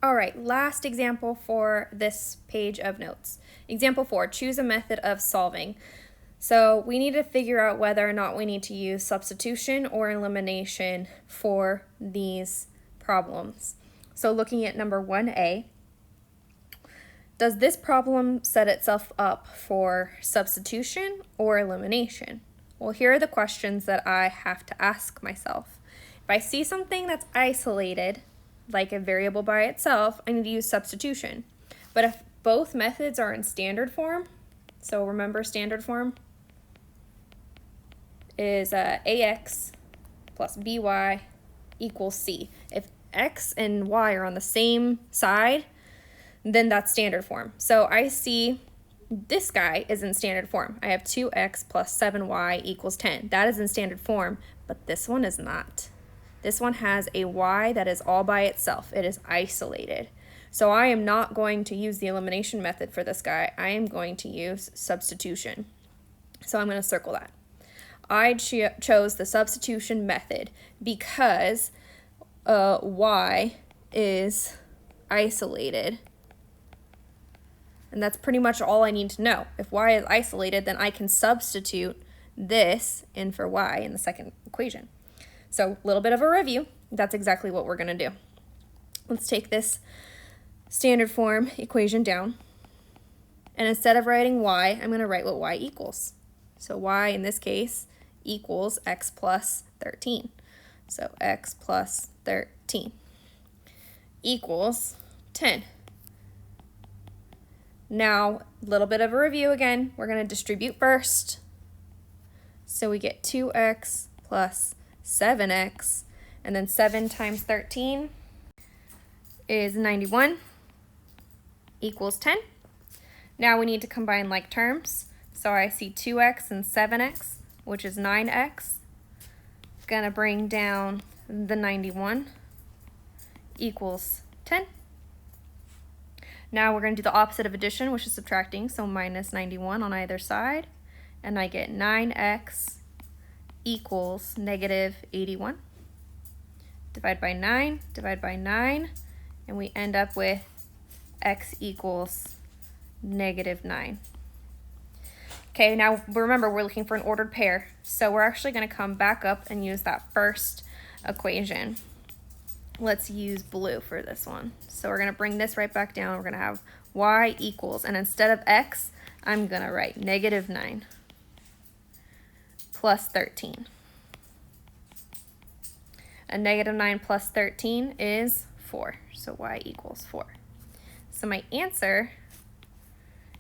All right, last example for this page of notes. Example 4, choose a method of solving. So we need to figure out whether or not we need to use substitution or elimination for these problems. So looking at number 1A, does this problem set itself up for substitution or elimination? Well, here are the questions that I have to ask myself. If I see something that's isolated, like a variable by itself, I need to use substitution. But if both methods are in standard form, so remember standard form is ax plus by equals c. If x and y are on the same side, then that's standard form. So I see this guy is in standard form. I have 2x plus 7y equals 10. That is in standard form, but this one is not. This one has a y that is all by itself. It is isolated. So I am not going to use the elimination method for this guy. I am going to use substitution. So I'm going to circle that. I chose the substitution method because y is isolated. And that's pretty much all I need to know. If y is isolated, then I can substitute this in for y in the second equation. So a little bit of a review. That's exactly what we're going to do. Let's take this standard form equation down. And instead of writing y, I'm going to write what y equals. So y in this case equals x plus 13. So x plus 13 equals 10. Now, a little bit of a review again. We're going to distribute first. So we get 2x plus 7x, and then 7 times 13 is 91 equals 10. Now we need to combine like terms. So I see 2x and 7x, which is 9x. Gonna bring down the 91 equals 10. Now we're going to do the opposite of addition, which is subtracting, so minus 91 on either side, and I get 9x equals negative 81. Divide by 9, and we end up with x equals negative 9. Okay, now remember we're looking for an ordered pair, so we're actually going to come back up and use that first equation. Let's use blue for this one. So we're going to bring this right back down. We're going to have y equals, and instead of x, I'm going to write negative 9 plus 13. And negative 9 plus 13 is 4. So y equals 4. So my answer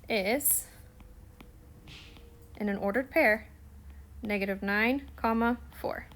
is, in an ordered pair, negative 9, 4.